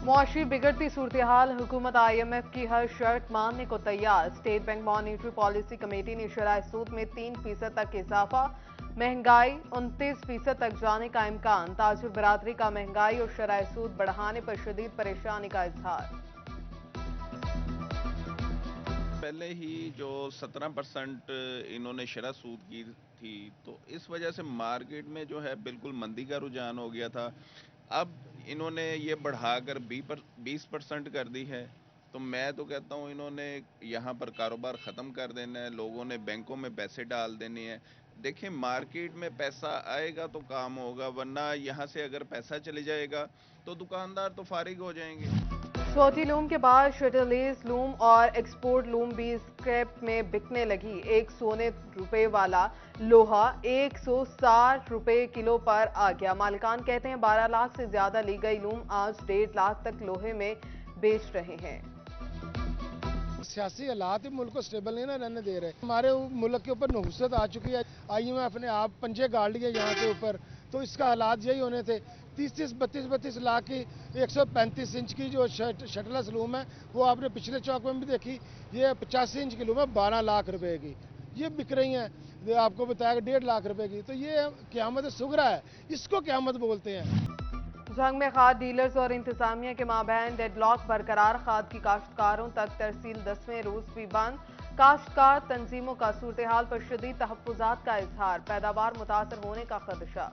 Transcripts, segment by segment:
मुआशी बिगड़ती सूरत-ए-हाल, हुकूमत IMF की हर शर्त मानने को तैयार। State bank monetary policy committee ने शरह सूद में 3% तक इजाफा, महंगाई 29% तक जाने का इम्कान। ताजिर बरादरी का महंगाई और शरह सूद बढ़ाने पर शदीद परेशानी का इजहार। पहले ही जो 17% इन्होंने शरह सूद की थी, तो इस वजह से मार्केट में जो है बिल्कुल मंदी का रुझान हो गया था। अब इन्होंने ये बढ़ाकर 20% कर दी है। तो मैं तो कहता हूँ इन्होंने यहाँ पर कारोबार ख़त्म कर देना है, लोगों ने बैंकों में पैसे डाल देने हैं। देखिए, मार्केट में पैसा आएगा तो काम होगा, वरना यहाँ से अगर पैसा चले जाएगा तो दुकानदार तो फारिग हो जाएंगे। स्वॉटी लूम के बाद शटरलेस लूम और एक्सपोर्ट लूम भी स्क्रैप में बिकने लगी। एक सोने रुपए वाला लोहा 160 रुपए किलो पर आ गया। मालिकान कहते हैं 12 लाख से ज्यादा ली गई लूम आज 1.5 लाख तक लोहे में बेच रहे हैं। सियासी हालात ही मुल्क को स्टेबल नहीं ना रहने दे रहे। हमारे मुल्क के ऊपर नहुसत आ चुकी है। IMF ने आप पंजे गाड़ लिए यहाँ के ऊपर, तो इसका हालात यही होने थे। 30-32 लाख की 135 इंच की जो शटलेस लूम है, वो आपने पिछले चौक में भी देखी। ये 85 इंच की लूम है 12 लाख रुपए की, ये बिक रही हैं। आपको बताया 1.5 लाख रुपए की। तो ये क़यामत सुगरा है, इसको क़यामत बोलते हैं। जंग में खाद डीलर्स और इंतजामिया के माबैन डेडलॉक बरकरार। खाद की काश्तकारों तक तरसील 10वें रोज भी बंद। काश्तकार तंजीमों का सूरत हाल पर शदीद तहफ्फुजात का इजहार, पैदावार मुतासर होने का खदशा।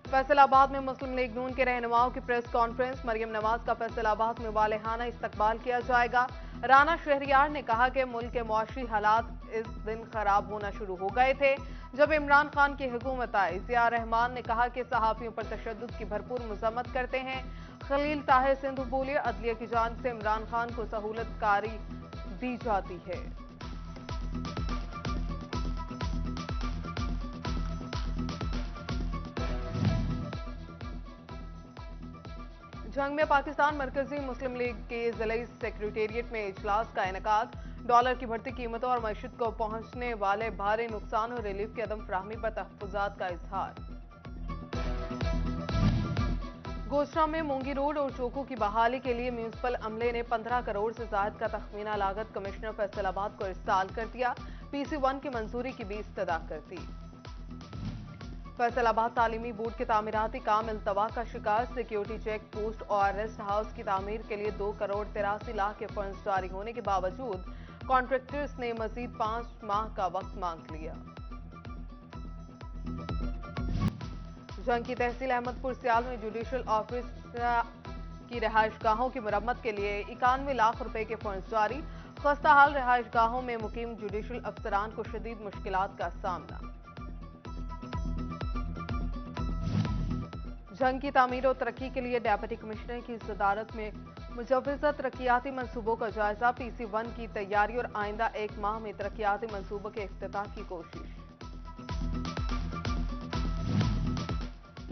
फैसलाबाद में मुस्लिम लीग नून के रहनुमाओं की प्रेस कॉन्फ्रेंस, मरियम नवाज का फैसलाबाद में वालेहाना इस्तकबाल किया जाएगा। राना शहरियार ने कहा कि मुल्क के मुआशी हालात इस दिन खराब होना शुरू हो गए थे जब इमरान खान की हुकूमत आई। जिया रहमान ने कहा कि सहाफियों पर तशद्दुद की भरपूर मजम्मत करते हैं। खलील ताहिर सिंधु बोले, अदलिया की जानिब से इमरान खान को सहूलतकारी दी जाती है। जंग में पाकिस्तान मरकजी मुस्लिम लीग के जिले सेक्रेटेरिएट में इजलास का इनेकाद। डॉलर की बढ़ती कीमतों और मईशत को पहुंचने वाले भारी नुकसान और रिलीफ की अदम फराहमी पर तहफ्फुजात का इजहार। गोशरा में मूंगी रोड और चौकों की बहाली के लिए म्यूनिसिपल अमले ने 15 करोड़ से ज्यादा का तखमीना लागत कमिश्नर फैसलाबाद को इरसाल कर दिया। PC1 की मंजूरी की भी इस्तदा कर दी। फैसलाबाद तालीमी बोर्ड के तामीराती काम इल्तवा का शिकार। सिक्योरिटी चेक पोस्ट और रेस्ट हाउस की तामीर के लिए 2 करोड़ 83 लाख के फंड्स जारी होने के बावजूद कॉन्ट्रैक्टर्स ने मजीद 5 माह का वक्त मांग लिया। जंग की तहसील अहमदपुर सियाल में जुडिशल ऑफिस की रहायशगाहों की मरम्मत के लिए 91 लाख रुपए के फंड्स जारी। खस्ताहाल रहायशगाहों में मुकीम जुडिशल अफसरान को शदीद मुश्किलात का सामना। जंग की तामीर और तरक्की के लिए डेप्यूटी कमिश्नर की सदारत में मुजव्वज़ा तरक्याती मंसूबों का जायजा। PC1 की तैयारी और आइंदा 1 माह में तरक्याती मंसूबों के इफ्तिताह की कोशिश।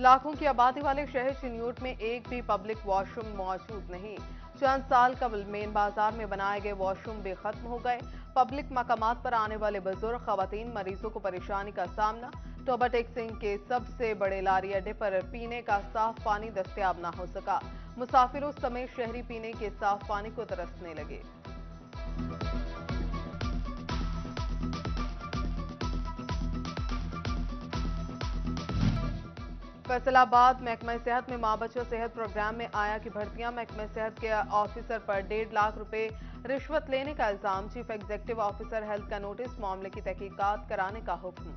लाखों की आबादी वाले शहर चिन्यूट में एक भी पब्लिक वॉशरूम मौजूद नहीं। चंद साल कबल मेन बाजार में बनाए गए वॉशरूम भी खत्म हो गए। पब्लिक मकामात पर आने वाले बुजुर्ग खवातीन मरीजों को परेशानी का सामना। टोबा टेक्सिंग के सबसे बड़े लारी अड्डे पर पीने का साफ पानी दस्तयाब न हो सका। मुसाफिरों समेत शहरी पीने के साफ पानी को तरसने लगे। फैसलाबाद महकमा सेहत में मां बच्चों सेहत प्रोग्राम में आया कि भर्तियां। महकमा सेहत के ऑफिसर पर 1.5 लाख रुपए रिश्वत लेने का इल्जाम। चीफ एग्जीक्यूटिव ऑफिसर हेल्थ का नोटिस, मामले की तहकीकात कराने का हुक्म।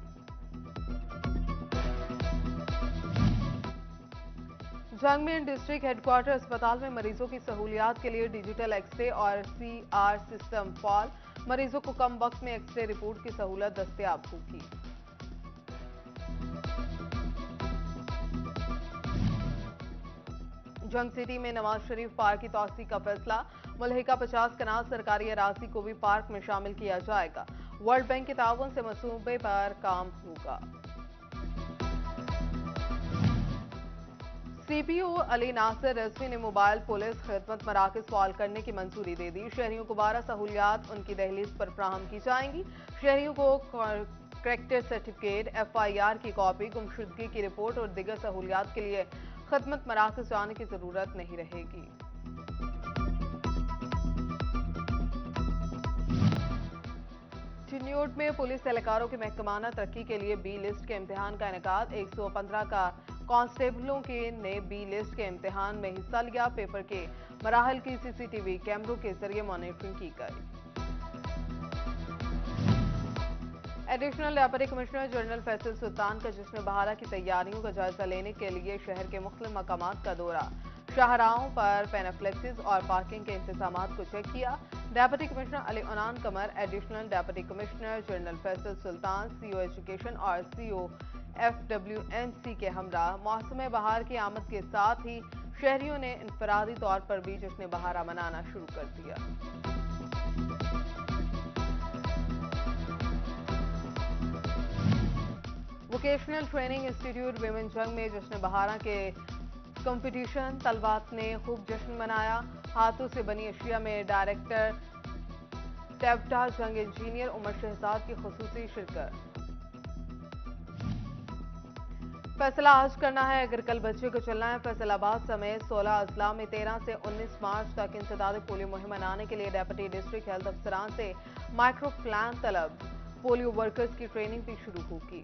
जंग में डिस्ट्रिक्ट हेडक्वार्टर अस्पताल में मरीजों की सहूलियात के लिए डिजिटल एक्सरे और CR सिस्टम फॉल। मरीजों को कम वक्त में एक्सरे रिपोर्ट की सहूलत दस्तयाब होगी। जंग सिटी में नवाज शरीफ पार्क की तौसी का फैसला। मुल्हिका 50 कनाल सरकारी अराजी को भी पार्क में शामिल किया जाएगा। वर्ल्ड बैंक के ताउन से मंसूबे पर काम होगा। CPO अली नासिर रिजवी ने मोबाइल पुलिस खिदमत मराकज फाल करने की मंजूरी दे दी। शहरियों को 12 सहूलियात उनकी दहलीज पर फ्राहम की जाएंगी। शहरियों को करेक्टर सर्टिफिकेट, FIR की कॉपी, गुमशुदगी की रिपोर्ट और दीगर सहूलियात के लिए खिदमत मराकज जाने की जरूरत नहीं रहेगी। चिन्योट में पुलिस एहलकारों की महकमाना तरक्की के लिए बी लिस्ट के इम्तिहान का इनेकाद। 115 का कांस्टेबलों ने बी लिस्ट के इम्तिहान में हिस्सा लिया। पेपर के मराहल की CCTV कैमरों के जरिए मॉनिटरिंग की गई। Additional deputy commissioner general Faisal Sultan का जश्न बहारा की तैयारियों का जायजा लेने के लिए शहर के मुख्तलिफ मकामात का दौरा, शाहराहों पर पेनाफ्लेक्सिस और पार्किंग के इंतजामात को चेक किया। Deputy commissioner Ali Anan Qamar, additional deputy commissioner general Faisal Sultan, CO education और CO FWMC के हमरा मौसम बहार की आमद के साथ ही शहरियों ने इंफरादी तौर पर भी जश्न बहारा मनाना शुरू कर दिया। वोकेशनल ट्रेनिंग इंस्टीट्यूट विमेन जंग में जश्न बहारा के कंपटीशन, तलबात ने खूब जश्न मनाया। हाथों से बनी अशिया में डायरेक्टर टेवटा जंग इंजीनियर उमर शहजाद की खुसूसी शिरकत। फैसला आज करना है अगर कल बच्चे को चलना है। फैसलाबाद समेत 16 अजला में 13 से 19 मार्च तक इंसदाद पोलियो मुहिम मनाने के लिए डेप्यूटी डिस्ट्रिक्ट हेल्थ अफसरान से माइक्रो प्लान तलब। पोलियो वर्कर्स की ट्रेनिंग भी शुरू होगी।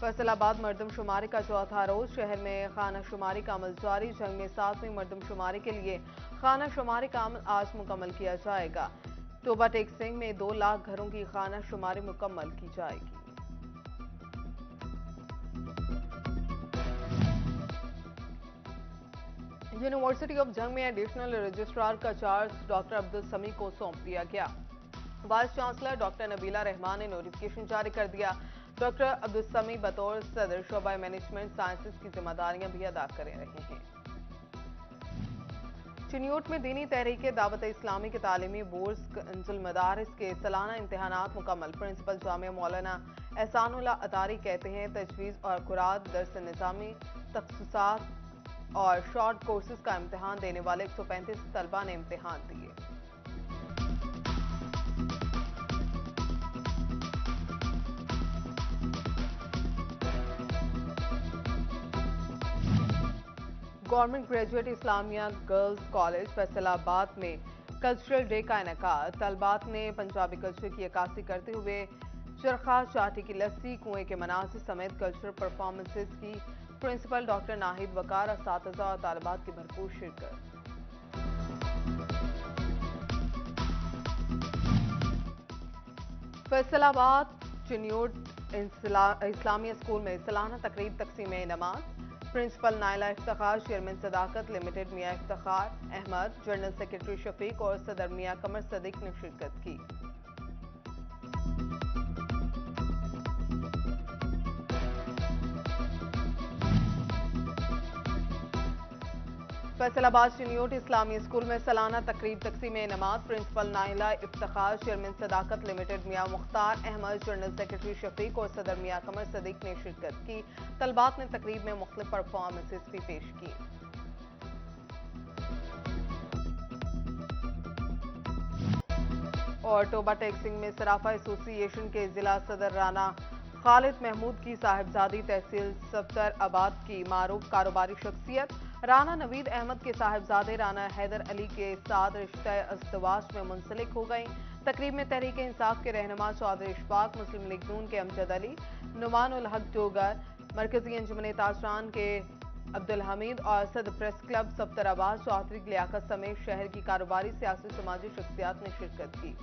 फैसलाबाद मर्दमशुमारी का चौथा रोज, शहर में खाना शुमारी का अमल जारी। जंग में 7वीं मर्दमशुमारी के लिए खाना शुमारी का अमल आज मुकम्मल किया जाएगा। टोबा टेक सिंह में 2 लाख घरों की खाना शुमारी मुकम्मल की जाएगी। यूनिवर्सिटी ऑफ जंग में एडिशनल रजिस्ट्रार का चार्ज डॉक्टर अब्दुल समी को सौंप दिया गया। Vice chancellor doctor Nabila Rahman ने नोटिफिकेशन जारी कर दिया। डॉक्टर अब्दुल समी बतौर सदर शोबा मैनेजमेंट साइंसेज की जिम्मेदारियां भी अदा कर रहे हैं। चिन्योट में दीनी तहरीक दावत इस्लामी के तालीमी बोर्ड्स कंजुल मदारिस के सालाना इम्तिहानात मुकम्मल। प्रिंसिपल जामिया मौलाना एहसानुल्लाह अतारी कहते हैं तजवीज़ और कुरात, दर्स निज़ामी, तखसूसात और शॉर्ट कोर्सेज का इम्तिहान देने वाले 135 तलबा ने इम्तिहान दिए। Government graduate Islamia girls college Faisalabad में कल्चरल डे का इनेकाद। तलबात ने पंजाबी कल्चर की अक्कासी करते हुए चरखा, चाटी की लस्सी, कुएं के मनाजिर समेत कल्चरल परफॉर्मेंसेज की। प्रिंसिपल डॉक्टर नाहिद वकार, असातिज़ा और तालिबात की भरपूर शिरकत। फैसलाबाद चिन्योट इस्लामिया स्कूल में सालाना तकरीब तकसीम नमाज। प्रिंसिपल नाइला इफ्तिखार, चेयरमैन सदाकत लिमिटेड मियां इफ्तिखार अहमद, जनरल सेक्रेटरी शफीक और सदर मियां कमर सदीक ने शिरकत की। फैसलाबाद चिन्योट इस्लामिया स्कूल में सालाना तकरीब तकसीम नमाज। प्रिंसिपल नाइला इफ्तिखार, चेयरमैन सदाकत लिमिटेड मियां मुख्तार अहमद, जनरल सेक्रेटरी शफीक और सदर मियां कमर सदीक ने शिरकत की। तलबात ने तकरीब में मुख्तलिफ परफॉर्मेंसेज भी पेश की। और टोबा टेक सिंह में सराफा एसोसिएशन के जिला सदर राना खालिद महमूद की साहिबजादी तहसील सफ्तर आबाद की मारूफ कारोबारी शख्सियत राना नवीद अहमद के साहिबजादे राना हैदर अली के साथ रिश्ता अस्तवाज में मुंसलिक हो गई। तकरीब में तहरीक इंसाफ के रहनुमा चौधरी इशफाक, मुस्लिम लीग नून के अमजद अली, नुमान उल हक डोगर, मरकजी अंजुमन ताजरान के अब्दुल हमीद और सदर प्रेस क्लब सफ्तर आबाद चौधरी लियाकत समेत शहर की कारोबारी, सियासी, समाजी शख्सियात ने शिरकत की।